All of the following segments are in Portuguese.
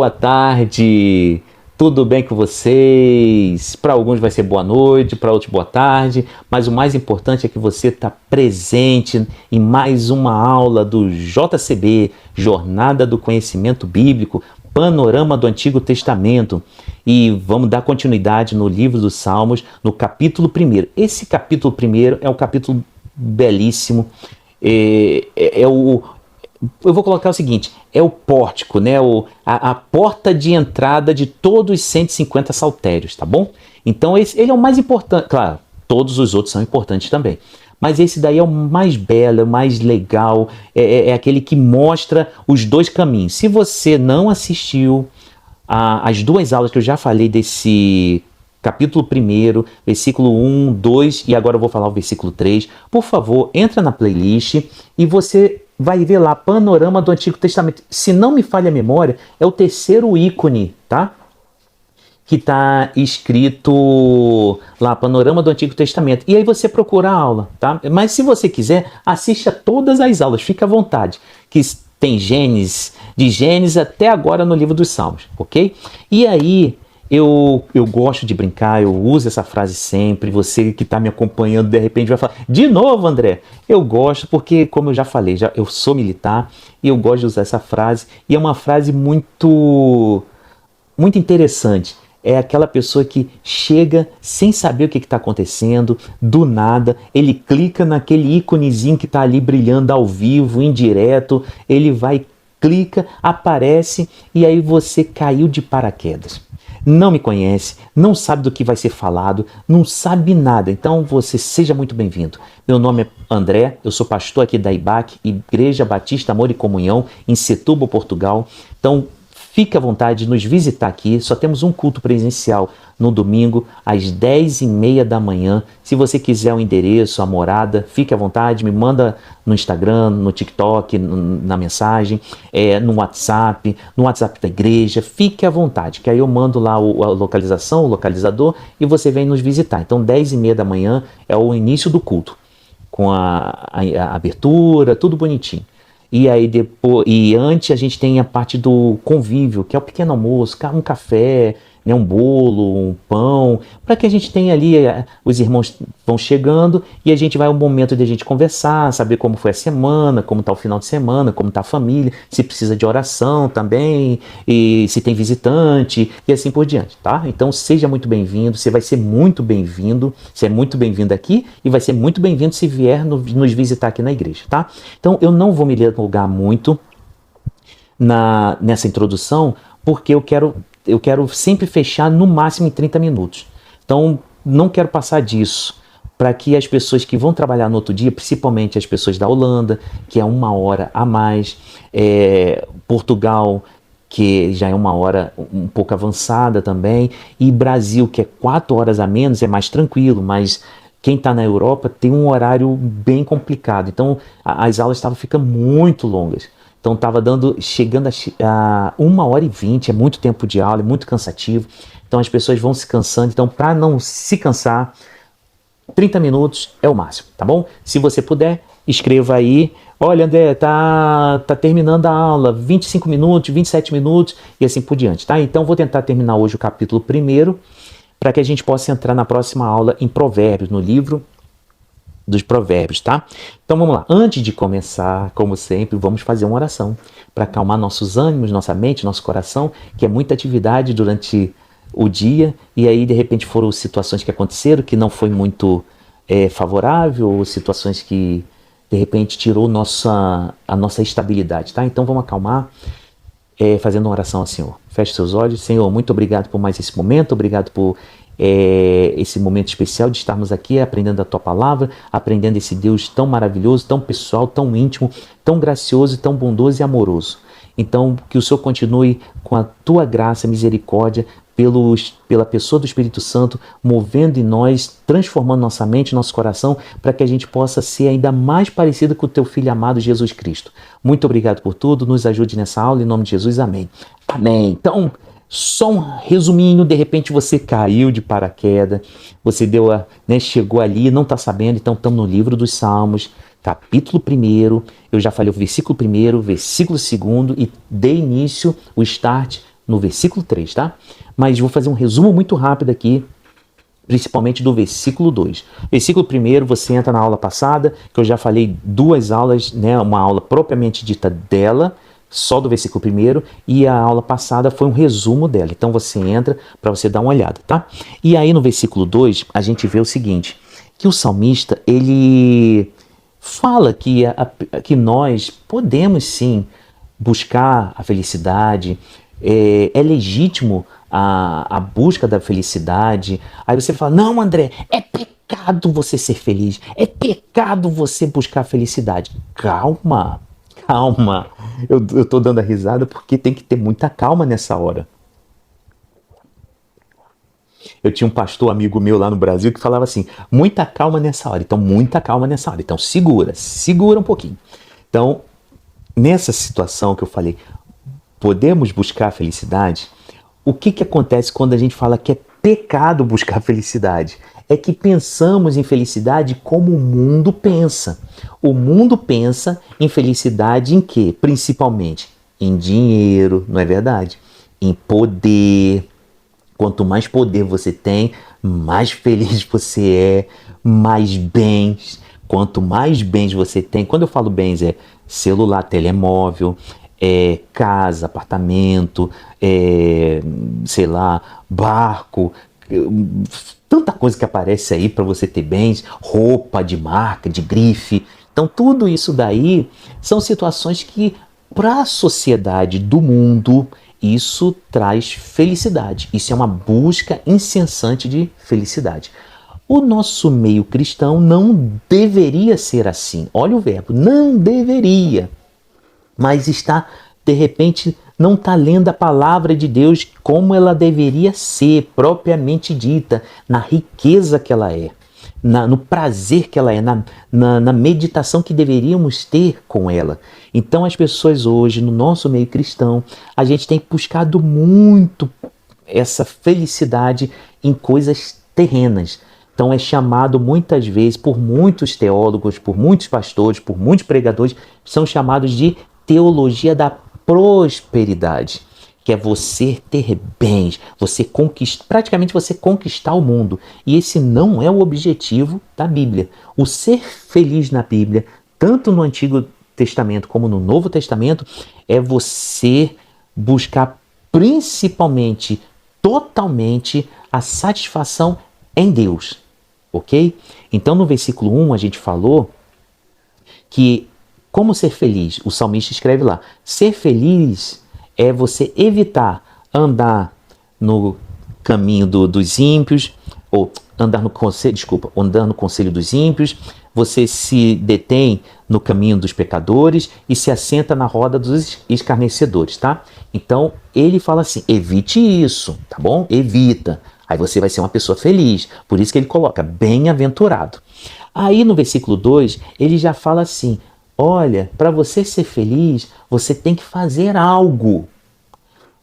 boa tarde, tudo bem com vocês? Para alguns vai ser boa noite, para outros boa tarde, mas o mais importante é que você está presente em mais uma aula do JCB, Jornada do Conhecimento Bíblico, Panorama do Antigo Testamento. E vamos dar continuidade no livro dos Salmos, no capítulo 1. Esse capítulo 1 é um capítulo belíssimo, eu vou colocar o seguinte, é o pórtico, né? A porta de entrada de todos os 150 saltérios, tá bom? Então ele é o mais importante, claro, todos os outros são importantes também, mas esse daí é o mais belo, é o mais legal, é aquele que mostra os dois caminhos. Se você não assistiu as duas aulas que eu já falei desse capítulo 1, versículo 1, 2 e agora eu vou falar o versículo 3, por favor, entra na playlist e você vai ver lá, Panorama do Antigo Testamento. Se não me falha a memória, é o terceiro ícone, tá? Que está escrito lá, Panorama do Antigo Testamento. E aí você procura a aula, tá? Mas se você quiser, assista todas as aulas, fica à vontade. Que tem Gênesis, de Gênesis até agora no livro dos Salmos, ok? E aí, eu gosto de brincar, eu uso essa frase sempre. Você que está me acompanhando, de repente vai falar, de novo, André? Eu gosto porque, como eu já falei, eu sou militar e eu gosto de usar essa frase. E é uma frase muito interessante. É aquela pessoa que chega sem saber o que está acontecendo, do nada, ele clica naquele íconezinho que está ali brilhando ao vivo, em direto, ele vai, clica, aparece e aí você caiu de paraquedas. Não me conhece, não sabe do que vai ser falado, não sabe nada. Então você seja muito bem-vindo. Meu nome é André, eu sou pastor aqui da IBAC, Igreja Batista Amor e Comunhão, em Setúbal, Portugal. Então fique à vontade de nos visitar aqui. Só temos um culto presencial no domingo, às 10h30 da manhã. Se você quiser o endereço, a morada, fique à vontade, me manda no Instagram, no TikTok, na mensagem, no WhatsApp da igreja. Fique à vontade, que aí eu mando lá a localização, o localizador, e você vem nos visitar. Então 10h30 da manhã é o início do culto, com a abertura, tudo bonitinho. E aí depois, antes a gente tem a parte do convívio, que é o pequeno almoço, um café, né, um bolo, um pão, para que a gente tenha ali, os irmãos vão chegando e a gente vai um momento de a gente conversar, saber como foi a semana, como está o final de semana, como está a família, se precisa de oração também, e se tem visitante, e assim por diante, tá? Então seja muito bem-vindo, você vai ser muito bem-vindo, você é muito bem-vindo aqui e vai ser muito bem-vindo se vier nos visitar aqui na igreja, tá? Então eu não vou me delongar muito nessa introdução, porque eu quero sempre fechar no máximo em 30 minutos. Então, não quero passar disso, para que as pessoas que vão trabalhar no outro dia, principalmente as pessoas da Holanda, que é 1 hora a mais, Portugal, que já é 1 hora um pouco avançada também, e Brasil, que é 4 horas a menos, é mais tranquilo, mas quem está na Europa tem um horário bem complicado. Então, as aulas estavam ficando muito longas. Então estava chegando a 1h20, é muito tempo de aula, é muito cansativo. Então as pessoas vão se cansando. Então, para não se cansar, 30 minutos é o máximo, tá bom? Se você puder, escreva aí. Olha, André, tá terminando a aula, 25 minutos, 27 minutos e assim por diante, tá? Então vou tentar terminar hoje o capítulo 1 para que a gente possa entrar na próxima aula em Provérbios, no livro dos Provérbios, tá? Então vamos lá. Antes de começar, como sempre, vamos fazer uma oração para acalmar nossos ânimos, nossa mente, nosso coração, que é muita atividade durante o dia e aí de repente foram situações que aconteceram que não foi muito favorável, ou situações que de repente tirou a nossa estabilidade, tá? Então vamos acalmar fazendo uma oração ao Senhor. Feche seus olhos. Senhor, muito obrigado por mais esse momento, obrigado por esse momento especial de estarmos aqui aprendendo a Tua Palavra, aprendendo esse Deus tão maravilhoso, tão pessoal, tão íntimo, tão gracioso, tão bondoso e amoroso. Então, que o Senhor continue com a Tua graça e misericórdia pela pessoa do Espírito Santo, movendo em nós, transformando nossa mente, nosso coração, para que a gente possa ser ainda mais parecido com o Teu Filho amado Jesus Cristo. Muito obrigado por tudo, nos ajude nessa aula, em nome de Jesus, amém. Amém. Então, só um resuminho, de repente você caiu de paraquedas, você chegou ali, não está sabendo, então estamos no livro dos Salmos, capítulo 1, eu já falei o versículo 1, versículo 2 e dei início, o start no versículo 3, tá? Mas vou fazer um resumo muito rápido aqui, principalmente do versículo 2. Versículo 1, você entra na aula passada, que eu já falei 2 aulas, né? Uma aula propriamente dita dela, só do versículo 1, e a aula passada foi um resumo dela. Então você entra para você dar uma olhada, tá? E aí no versículo 2, a gente vê o seguinte, que o salmista, ele fala que nós podemos sim buscar a felicidade, é legítimo a busca da felicidade. Aí você fala, não, André, é pecado você ser feliz, é pecado você buscar a felicidade. Calma, calma. Eu tô dando a risada porque tem que ter muita calma nessa hora. Eu tinha um pastor amigo meu lá no Brasil que falava assim, muita calma nessa hora. Então, muita calma nessa hora. Então, segura um pouquinho. Então, nessa situação que eu falei, podemos buscar a felicidade? O que acontece quando a gente fala que é pecado buscar felicidade? É que pensamos em felicidade como o mundo pensa. O mundo pensa em felicidade em quê? Principalmente em dinheiro, não é verdade? Em poder. Quanto mais poder você tem, mais feliz você é, mais bens. Quanto mais bens você tem, quando eu falo bens é celular, telemóvel, casa, apartamento, sei lá, barco, tanta coisa que aparece aí para você ter bens, roupa de marca, de grife. Então tudo isso daí são situações que para a sociedade do mundo isso traz felicidade. Isso é uma busca incessante de felicidade. O nosso meio cristão não deveria ser assim. Olha o verbo, não deveria. Mas está, de repente, não está lendo a palavra de Deus como ela deveria ser, propriamente dita, na riqueza que ela é, no prazer que ela é, na meditação que deveríamos ter com ela. Então as pessoas hoje, no nosso meio cristão, a gente tem buscado muito essa felicidade em coisas terrenas. Então é chamado muitas vezes por muitos teólogos, por muitos pastores, por muitos pregadores, são chamados de teologia da prosperidade, que é você ter bens, você praticamente você conquistar o mundo. E esse não é o objetivo da Bíblia. O ser feliz na Bíblia, tanto no Antigo Testamento como no Novo Testamento, é você buscar principalmente, totalmente, a satisfação em Deus. Ok? Então no versículo 1 a gente falou que como ser feliz? O salmista escreve lá, ser feliz é você evitar andar no caminho dos ímpios, ou andar no conselho dos ímpios, você se detém no caminho dos pecadores e se assenta na roda dos escarnecedores, tá? Então, ele fala assim, evite isso, tá bom? Evita. Aí você vai ser uma pessoa feliz. Por isso que ele coloca, bem-aventurado. Aí no versículo 2, ele já fala assim, olha, para você ser feliz, você tem que fazer algo.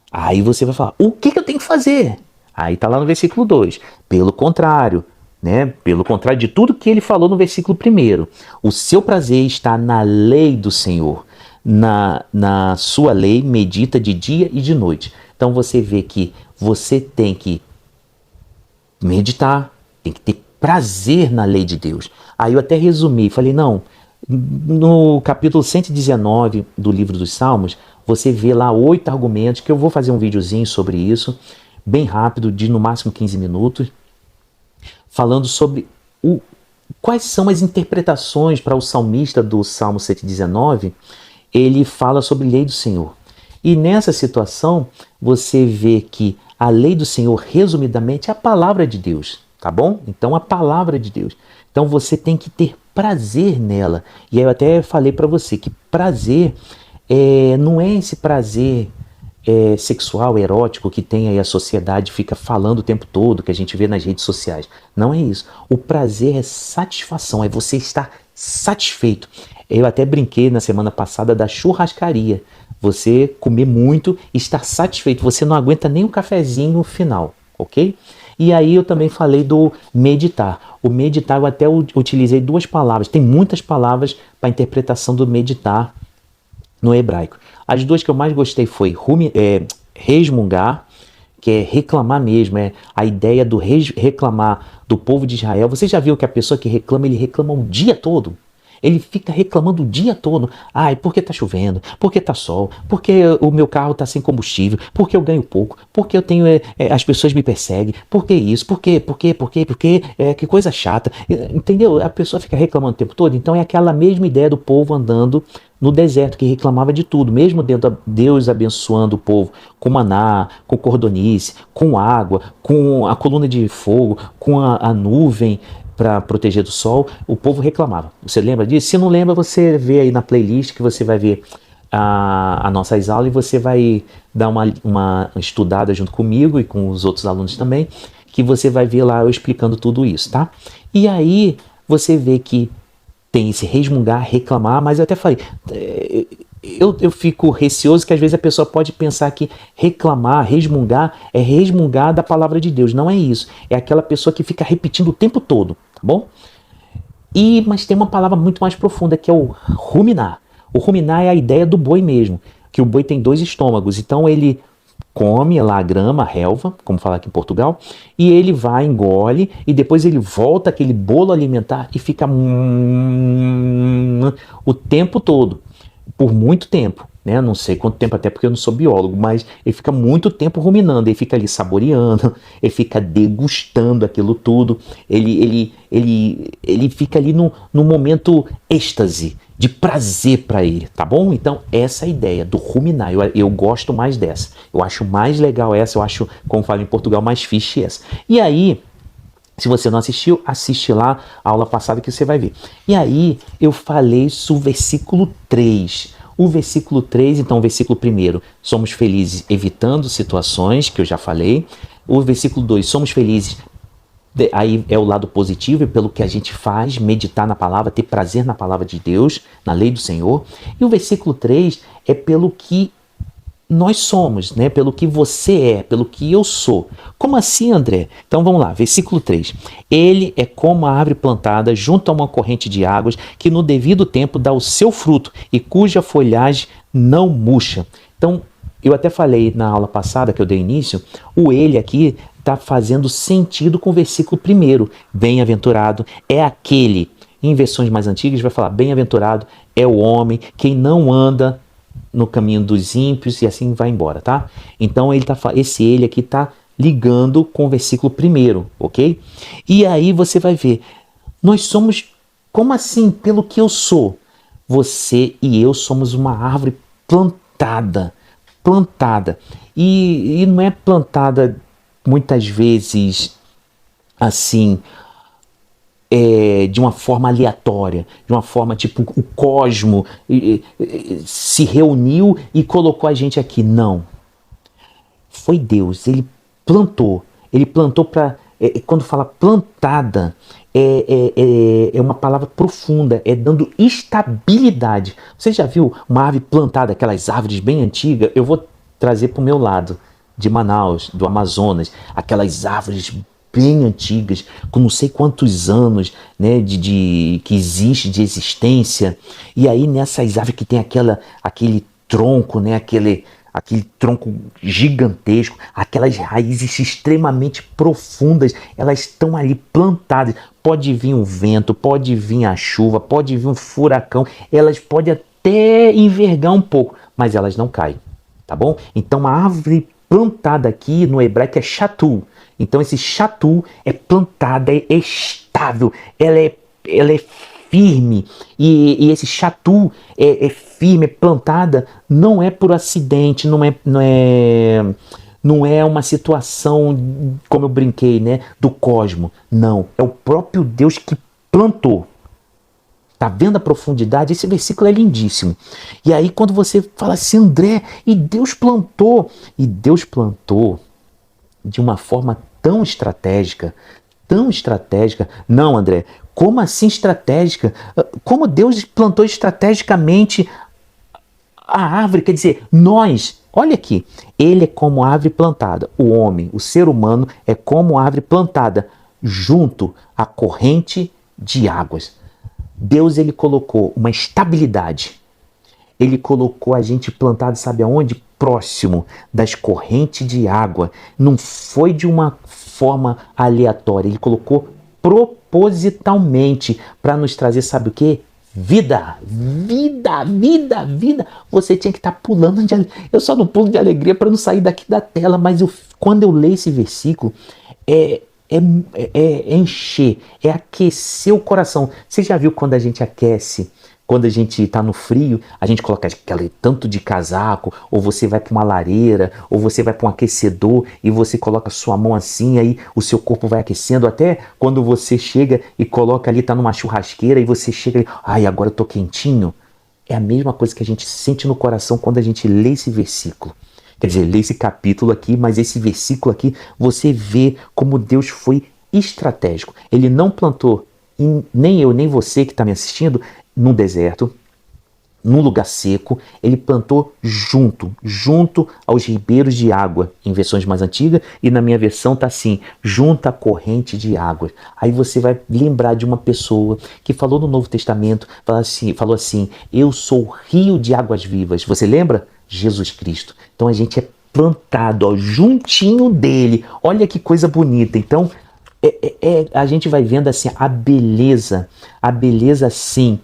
Aí você vai falar, o que eu tenho que fazer? Aí está lá no versículo 2. Pelo contrário, né? Pelo contrário de tudo que ele falou no versículo 1. O seu prazer está na lei do Senhor. Na sua lei medita de dia e de noite. Então você vê que você tem que meditar, tem que ter prazer na lei de Deus. Aí eu até resumi, falei, não, no capítulo 119 do livro dos Salmos, você vê lá 8 argumentos, que eu vou fazer um videozinho sobre isso, bem rápido, de no máximo 15 minutos, falando sobre quais são as interpretações para o salmista do Salmo 119, ele fala sobre lei do Senhor. E nessa situação, você vê que a lei do Senhor, resumidamente, é a palavra de Deus, tá bom? Então, a palavra de Deus. Então, você tem que ter prazer nela. E aí eu até falei para você que prazer não é esse prazer sexual, erótico, que tem aí a sociedade fica falando o tempo todo, que a gente vê nas redes sociais. Não é isso. O prazer é satisfação, é você estar satisfeito. Eu até brinquei na semana passada da churrascaria. Você comer muito e estar satisfeito. Você não aguenta nem um cafezinho final, ok? E aí eu também falei do meditar. O meditar eu até utilizei 2 palavras. Tem muitas palavras para a interpretação do meditar no hebraico. As 2 que eu mais gostei foi resmungar, que é reclamar mesmo, é a ideia do reclamar do povo de Israel. Você já viu que a pessoa que reclama, ele reclama o dia todo? Ele fica reclamando o dia todo. Ai, por que tá chovendo? Por que tá sol? Por que o meu carro tá sem combustível? Por que eu ganho pouco? Por que eu tenho as pessoas me perseguem? Por que isso? Por quê? Por quê? Por quê? Por quê? Que coisa chata. Entendeu? A pessoa fica reclamando o tempo todo. Então é aquela mesma ideia do povo andando no deserto, que reclamava de tudo, mesmo Deus abençoando o povo com maná, com cordonice, com água, com a coluna de fogo, com a nuvem para proteger do sol, o povo reclamava. Você lembra disso? Se não lembra, você vê aí na playlist que você vai ver as nossas aulas e você vai dar uma estudada junto comigo e com os outros alunos também, que você vai ver lá eu explicando tudo isso, tá? E aí você vê que tem esse resmungar, reclamar, mas eu até falei, eu fico receoso que às vezes a pessoa pode pensar que reclamar, resmungar, é resmungar da palavra de Deus. Não é isso. É aquela pessoa que fica repetindo o tempo todo, tá bom? Mas tem uma palavra muito mais profunda que é o ruminar. O ruminar é a ideia do boi mesmo, que o boi tem 2 estômagos, então ele come lá a grama, a relva, como falar aqui em Portugal, e ele vai, engole, e depois ele volta aquele bolo alimentar e fica o tempo todo, por muito tempo, né? Não sei quanto tempo, até porque eu não sou biólogo, mas ele fica muito tempo ruminando, ele fica ali saboreando, ele fica degustando aquilo tudo, ele fica ali num momento êxtase, de prazer para ele, tá bom? Então, essa é a ideia do ruminar. Eu gosto mais dessa. Eu acho mais legal essa, eu acho, como falo em Portugal, mais fixe essa. E aí, se você não assistiu, assiste lá a aula passada que você vai ver. E aí, eu falei sobre o versículo 3. O versículo 3, então, o versículo 1, somos felizes evitando situações, que eu já falei. O versículo 2, somos felizes. Aí é o lado positivo, e pelo que a gente faz, meditar na palavra, ter prazer na palavra de Deus, na lei do Senhor. E o versículo 3 é pelo que nós somos, né? Pelo que você é, pelo que eu sou. Como assim, André? Então vamos lá, versículo 3. Ele é como a árvore plantada junto a uma corrente de águas, que no devido tempo dá o seu fruto e cuja folhagem não murcha. Então, eu até falei na aula passada que eu dei início, o ele aqui está fazendo sentido com o versículo 1. Bem-aventurado é aquele, em versões mais antigas vai falar, bem-aventurado é o homem, quem não anda no caminho dos ímpios, e assim vai embora, tá? Então esse ele aqui está ligando com o versículo 1, ok? E aí você vai ver, nós somos, como assim, pelo que eu sou? Você e eu somos uma árvore plantada, e não é plantada muitas vezes assim, de uma forma aleatória, de uma forma tipo o cosmo se reuniu e colocou a gente aqui. Não, foi Deus, ele plantou para, quando fala plantada, é uma palavra profunda, é dando estabilidade. Você já viu uma árvore plantada, aquelas árvores bem antigas? Eu vou trazer para o meu lado, de Manaus, do Amazonas, aquelas árvores bem antigas, com não sei quantos anos, né, que existe de existência, e aí nessas árvores que tem aquele tronco, né, aquele tronco gigantesco, aquelas raízes extremamente profundas, elas estão ali plantadas. Pode vir um vento, pode vir a chuva, pode vir um furacão, elas podem até envergar um pouco, mas elas não caem, tá bom? Então a árvore plantada aqui no hebraico é shatu. Então esse shatu é plantada, é estável, ela é firme, e esse shatu é firme, é plantada, não é por acidente, não é uma situação, como eu brinquei, né, do cosmo. Não, é o próprio Deus que plantou. Tá vendo a profundidade? Esse versículo é lindíssimo. E aí quando você fala assim, André, e Deus plantou de uma forma tão estratégica. Não, André, como assim estratégica? Como Deus plantou estrategicamente a árvore? Quer dizer, nós, olha aqui, ele é como árvore plantada. O homem, o ser humano, é como árvore plantada junto à corrente de águas. Deus, ele colocou uma estabilidade. Ele colocou a gente plantado, sabe aonde? Próximo das correntes de água. Não foi de uma forma aleatória. Ele colocou propositalmente para nos trazer, sabe o quê? Vida, vida, vida, vida. Você tinha que estar pulando de alegria. Eu só não pulo de alegria para não sair daqui da tela, mas quando eu leio esse versículo, é encher, é aquecer o coração. Você já viu quando a gente aquece? Quando a gente está no frio, a gente coloca aquele tanto de casaco, ou você vai para uma lareira, ou você vai para um aquecedor e você coloca sua mão assim, aí o seu corpo vai aquecendo, até quando você chega e coloca ali, tá numa churrasqueira e você chega e, ai, agora eu tô quentinho. É a mesma coisa que a gente sente no coração quando a gente lê esse versículo. Quer dizer, lê esse capítulo aqui, mas esse versículo aqui, você vê como Deus foi estratégico. Ele não plantou, nem eu, nem você que está me assistindo, num deserto, num lugar seco. Ele plantou junto aos ribeiros de água, em versões mais antigas, e na minha versão tá assim, junto à corrente de águas. Aí você vai lembrar de uma pessoa que falou no Novo Testamento, falou assim, eu sou o rio de águas vivas. Você lembra? Jesus Cristo. Então a gente é plantado, ó, juntinho dele. Olha que coisa bonita. Então a gente vai vendo assim a beleza assim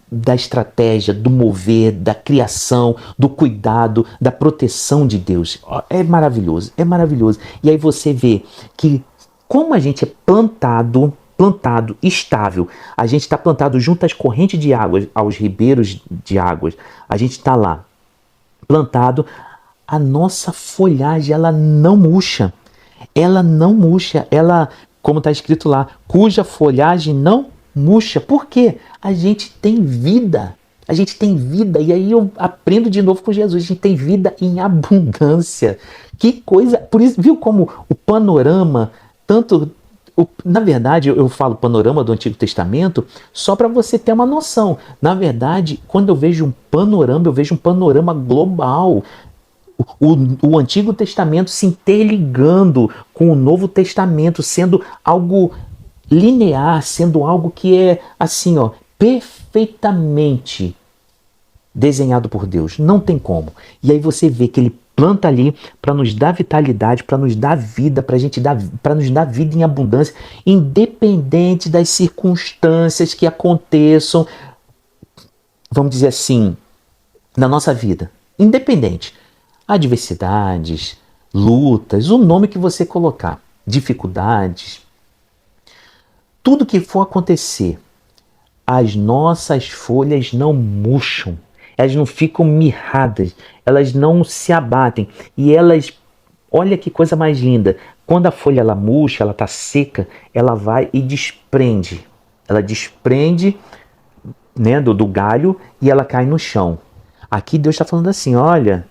da estratégia, do mover, da criação, do cuidado, da proteção de Deus. É maravilhoso, é maravilhoso. E aí você vê que como a gente é plantado estável, a gente está plantado junto às correntes de águas, aos ribeiros de águas, a gente está lá plantado, a nossa folhagem ela não murcha, ela, como está escrito lá, cuja folhagem não murcha. Por quê? A gente tem vida. E aí eu aprendo de novo com Jesus. A gente tem vida em abundância. Que coisa. Por isso, viu como o panorama, na verdade, eu falo panorama do Antigo Testamento só para você ter uma noção. Na verdade, quando eu vejo um panorama global. O Antigo Testamento se interligando com o Novo Testamento, sendo algo linear, sendo algo que é assim, ó, perfeitamente desenhado por Deus. Não tem como. E aí você vê que ele planta ali para nos dar vitalidade, para nos dar vida, para nos dar vida em abundância, independente das circunstâncias que aconteçam, vamos dizer assim, na nossa vida. Independente. Adversidades, lutas, o nome que você colocar, dificuldades, tudo que for acontecer, as nossas folhas não murcham, elas não ficam mirradas, elas não se abatem e elas, olha que coisa mais linda, quando a folha ela murcha, ela está seca, ela vai e desprende, ela desprende, né, do galho e ela cai no chão. Aqui Deus está falando assim, olha,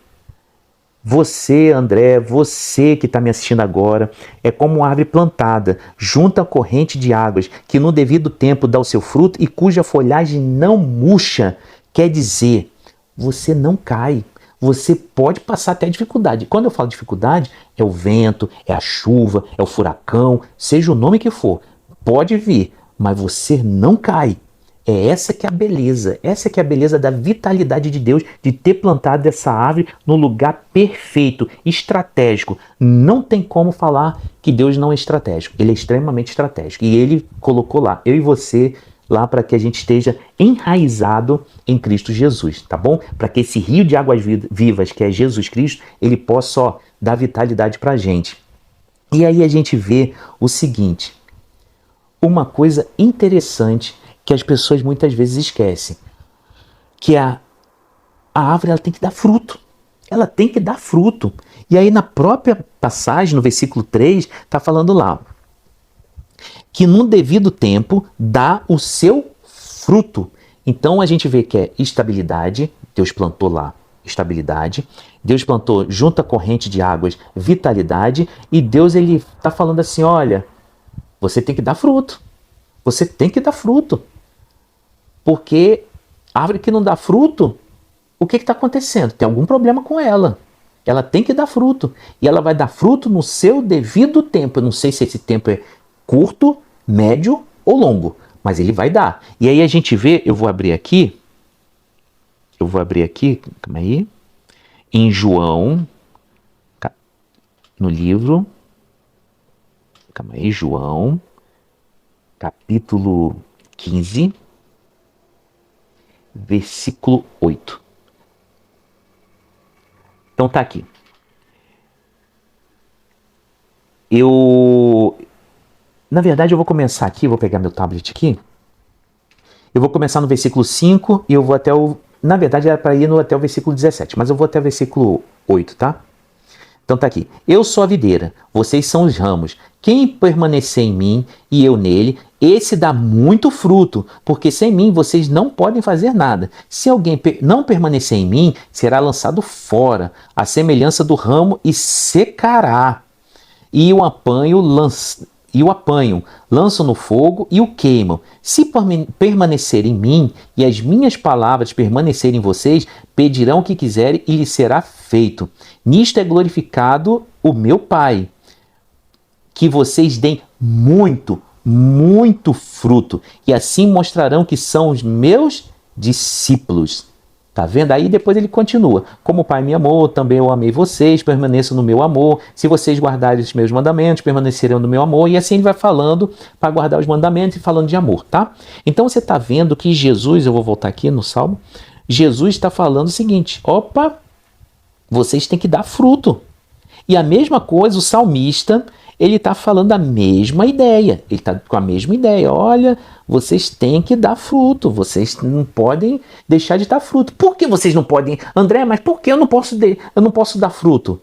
você, André, você que está me assistindo agora, é como uma árvore plantada junto à corrente de águas, que no devido tempo dá o seu fruto e cuja folhagem não murcha. Quer dizer, você não cai. Você pode passar até dificuldade. Quando eu falo dificuldade, é o vento, é a chuva, é o furacão, seja o nome que for. Pode vir, mas você não cai. É essa que é a beleza da vitalidade de Deus, de ter plantado essa árvore no lugar perfeito, estratégico. Não tem como falar que Deus não é estratégico, ele é extremamente estratégico. E ele colocou lá, eu e você, lá para que a gente esteja enraizado em Cristo Jesus, tá bom? Para que esse rio de águas vivas, que é Jesus Cristo, ele possa, ó, dar vitalidade para a gente. E aí a gente vê o seguinte, uma coisa interessante que as pessoas muitas vezes esquecem, que a árvore ela tem que dar fruto. Ela tem que dar fruto. E aí na própria passagem, no versículo 3, está falando lá, que num devido tempo dá o seu fruto. Então a gente vê que é estabilidade, Deus plantou lá estabilidade, Deus plantou junto à corrente de águas vitalidade, e Deus ele está falando assim, olha, você tem que dar fruto. Você tem que dar fruto. Porque a árvore que não dá fruto, o que está acontecendo? Tem algum problema com ela. Ela tem que dar fruto. E ela vai dar fruto no seu devido tempo. Eu não sei se esse tempo é curto, médio ou longo, mas ele vai dar. E aí a gente vê, eu vou abrir aqui, Eu vou abrir aqui, calma aí, em João, no livro, calma aí, João, capítulo 15, versículo 8. Então tá aqui. Na verdade, eu vou começar aqui, vou pegar meu tablet aqui. Eu vou começar no versículo 5 e eu vou até na verdade, era para ir até o versículo 17, mas eu vou até o versículo 8, tá? Então tá aqui. Eu sou a videira, vocês são os ramos. Quem permanecer em mim e eu nele, esse dá muito fruto, porque sem mim vocês não podem fazer nada. Se alguém não permanecer em mim, será lançado fora, à semelhança do ramo, e secará. E o apanham, lançam no fogo e o queimam. Se permanecer em mim e as minhas palavras permanecerem em vocês, pedirão o que quiserem e lhes será feito. Nisto é glorificado o meu Pai, que vocês deem muito, muito fruto, e assim mostrarão que são os meus discípulos. Tá vendo? Aí depois ele continua. Como o Pai me amou, também eu amei vocês, permaneçam no meu amor. Se vocês guardarem os meus mandamentos, permanecerão no meu amor. E assim ele vai falando para guardar os mandamentos e falando de amor, tá? Então você está vendo que Jesus, eu vou voltar aqui no Salmo, Jesus está falando o seguinte, opa, vocês têm que dar fruto. E a mesma coisa, o salmista, ele está falando a mesma ideia. Ele está com a mesma ideia. Olha, vocês têm que dar fruto. Vocês não podem deixar de dar fruto. Por que vocês não podem? André, mas por que eu não posso dar fruto?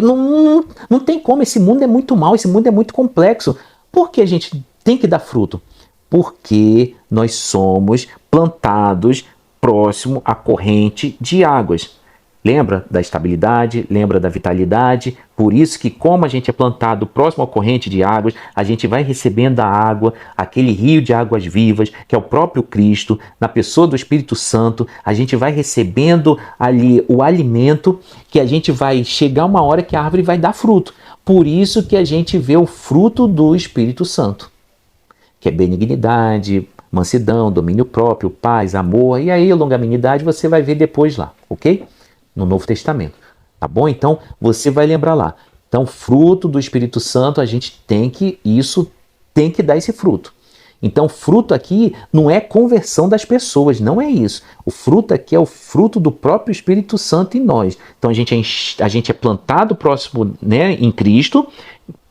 Não tem como. Esse mundo é muito mau. Esse mundo é muito complexo. Por que a gente tem que dar fruto? Porque nós somos plantados próximo à corrente de águas. Lembra da estabilidade, lembra da vitalidade, por isso que como a gente é plantado próximo à corrente de águas, a gente vai recebendo a água, aquele rio de águas vivas, que é o próprio Cristo, na pessoa do Espírito Santo, a gente vai recebendo ali o alimento, que a gente vai chegar uma hora que a árvore vai dar fruto. Por isso que a gente vê o fruto do Espírito Santo, que é benignidade, mansidão, domínio próprio, paz, amor, e aí a longanimidade você vai ver depois lá, ok? No Novo Testamento, tá bom? Então, você vai lembrar lá. Então, fruto do Espírito Santo, isso tem que dar esse fruto. Então, fruto aqui não é conversão das pessoas, não é isso. O fruto aqui é o fruto do próprio Espírito Santo em nós. Então, a gente é plantado próximo, né, em Cristo,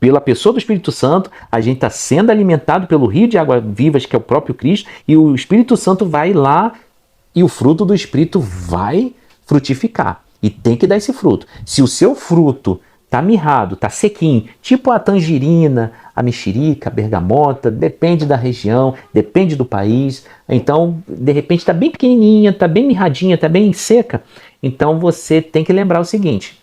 pela pessoa do Espírito Santo, a gente está sendo alimentado pelo rio de águas vivas, que é o próprio Cristo, e o Espírito Santo vai lá e o fruto do Espírito vai frutificar. E tem que dar esse fruto. Se o seu fruto tá mirrado, tá sequinho, tipo a tangerina, a mexerica, a bergamota, depende da região, depende do país. Então, de repente tá bem pequenininha, tá bem mirradinha, tá bem seca. Então você tem que lembrar o seguinte,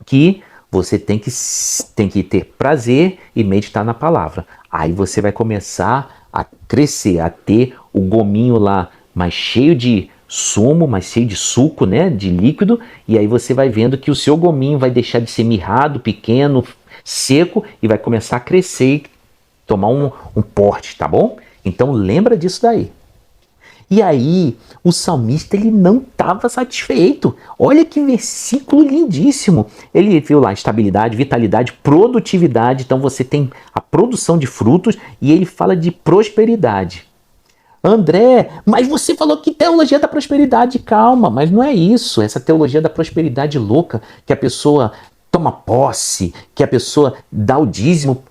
que você tem que ter prazer e meditar na palavra. Aí você vai começar a crescer, a ter o gominho lá mais cheio de sumo, mais cheio de suco, né, de líquido, e aí você vai vendo que o seu gominho vai deixar de ser mirrado, pequeno, seco, e vai começar a crescer e tomar um porte, tá bom? Então lembra disso daí. E aí, o salmista ele não estava satisfeito. Olha que versículo lindíssimo. Ele viu lá estabilidade, vitalidade, produtividade. Então você tem a produção de frutos e ele fala de prosperidade. André, mas você falou que teologia da prosperidade, calma, mas não é isso, essa teologia da prosperidade louca, que a pessoa toma posse, que a pessoa dá o dízimo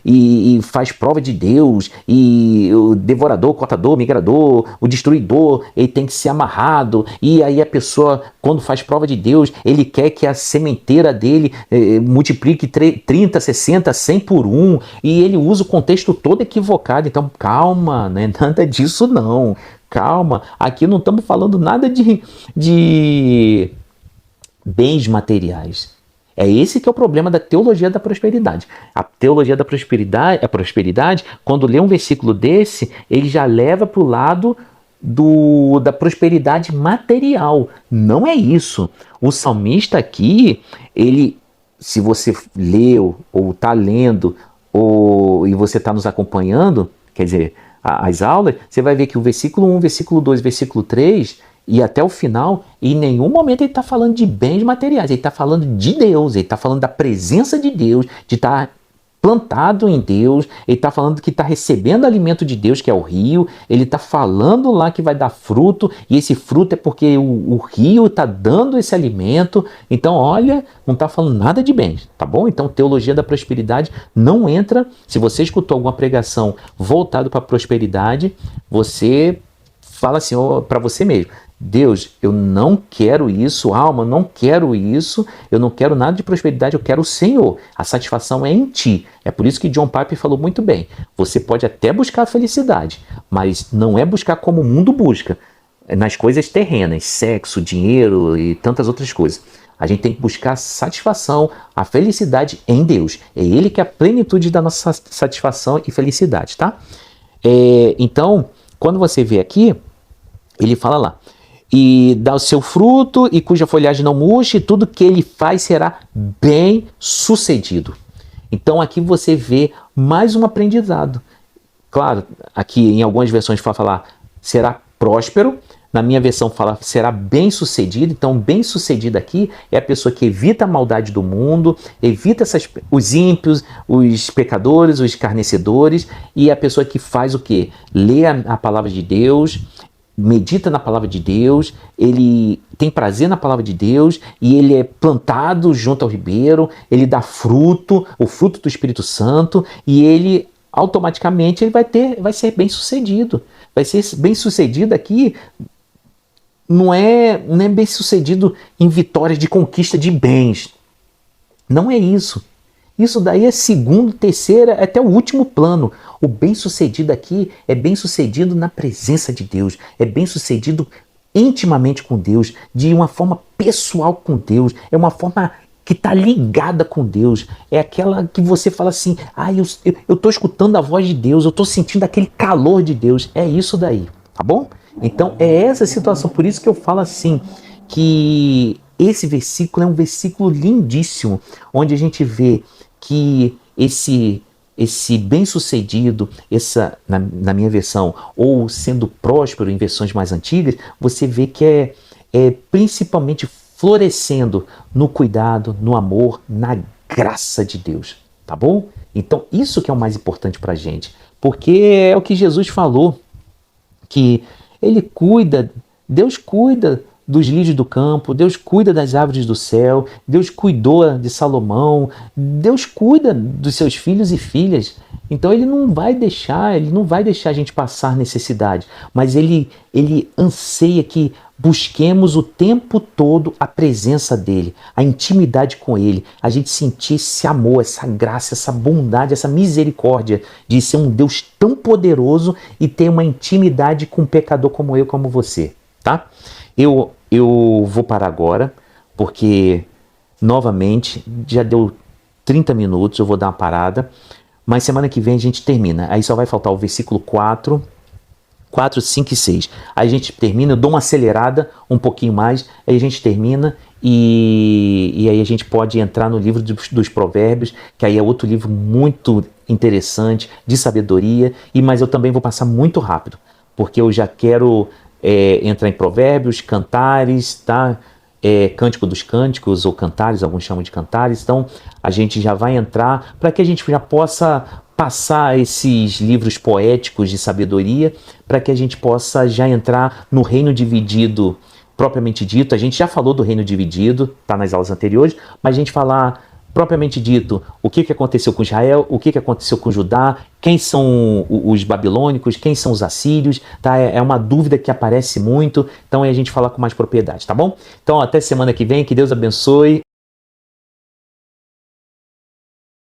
e faz prova de Deus, e o devorador, o cortador, o migrador, o destruidor, ele tem que ser amarrado, e aí a pessoa, quando faz prova de Deus, ele quer que a sementeira dele multiplique 30, 60, 100 por 1, e ele usa o contexto todo equivocado. Então calma, né? Nada disso não, calma, aqui não estamos falando nada de bens materiais. É esse que é o problema da teologia da prosperidade. A teologia da prosperidade, quando lê um versículo desse, ele já leva para o lado da prosperidade material. Não é isso. O salmista aqui, se você leu, ou está lendo, e você está nos acompanhando, quer dizer, as aulas, você vai ver que o versículo 1, versículo 2, versículo 3 e até o final, em nenhum momento ele está falando de bens materiais, ele está falando de Deus, ele está falando da presença de Deus, de estar plantado em Deus, ele está falando que está recebendo alimento de Deus, que é o rio, ele está falando lá que vai dar fruto, e esse fruto é porque o rio está dando esse alimento. Então, olha, não está falando nada de bens, tá bom? Então, teologia da prosperidade não entra. Se você escutou alguma pregação voltada para a prosperidade, você fala assim para você mesmo: Deus, eu não quero isso, alma, não quero isso, eu não quero nada de prosperidade, eu quero o Senhor. A satisfação é em ti. É por isso que John Piper falou muito bem. Você pode até buscar a felicidade, mas não é buscar como o mundo busca, nas coisas terrenas, sexo, dinheiro e tantas outras coisas. A gente tem que buscar a satisfação, a felicidade em Deus. É Ele que é a plenitude da nossa satisfação e felicidade, tá? Então, quando você vê aqui, ele fala lá: e dá o seu fruto, e cuja folhagem não murche, e tudo que ele faz será bem sucedido. Então aqui você vê mais um aprendizado. Claro, aqui em algumas versões fala falar será próspero, na minha versão fala será bem sucedido. Então bem sucedido aqui é a pessoa que evita a maldade do mundo, evita os ímpios, os pecadores, os escarnecedores, e a pessoa que faz o quê? Lê a palavra de Deus, medita na palavra de Deus, ele tem prazer na palavra de Deus, e ele é plantado junto ao ribeiro, ele dá fruto, o fruto do Espírito Santo, e ele automaticamente ele vai ser bem sucedido. Vai ser bem sucedido aqui, não é bem sucedido em vitórias de conquista de bens. Não é isso. Isso daí é segundo, terceiro, até o último plano. O bem-sucedido aqui é bem-sucedido na presença de Deus. É bem-sucedido intimamente com Deus, de uma forma pessoal com Deus. É uma forma que está ligada com Deus. É aquela que você fala assim: eu estou escutando a voz de Deus, eu estou sentindo aquele calor de Deus. É isso daí, tá bom? Então é essa situação. Por isso que eu falo assim, que esse versículo é um versículo lindíssimo, onde a gente vê que esse bem-sucedido, na minha versão, ou sendo próspero em versões mais antigas, você vê que é principalmente florescendo no cuidado, no amor, na graça de Deus, tá bom? Então isso que é o mais importante pra gente, porque é o que Jesus falou, que Deus cuida dos lírios do campo, Deus cuida das árvores do céu, Deus cuidou de Salomão, Deus cuida dos seus filhos e filhas. Então ele não vai deixar a gente passar necessidade, mas ele anseia que busquemos o tempo todo a presença dele, a intimidade com ele, a gente sentir esse amor, essa graça, essa bondade, essa misericórdia de ser um Deus tão poderoso e ter uma intimidade com um pecador como eu, como você, tá? Eu vou parar agora, porque, novamente, já deu 30 minutos, eu vou dar uma parada, mas semana que vem a gente termina. Aí só vai faltar o versículo 4, 5 e 6. Aí a gente termina, eu dou uma acelerada um pouquinho mais, aí a gente termina e aí a gente pode entrar no livro dos Provérbios, que aí é outro livro muito interessante, de sabedoria, mas eu também vou passar muito rápido, porque eu já quero entrar em Provérbios, Cantares, tá? Cântico dos Cânticos, ou Cantares, alguns chamam de Cantares. Então a gente já vai entrar para que a gente já possa passar esses livros poéticos de sabedoria, para que a gente possa já entrar no reino dividido propriamente dito. A gente já falou do reino dividido, tá nas aulas anteriores, mas a gente falar propriamente dito o que aconteceu com Israel, o que aconteceu com Judá, quem são os babilônicos, quem são os assírios, tá? É uma dúvida que aparece muito, então a gente falar com mais propriedade, tá bom? Então até semana que vem, que Deus abençoe.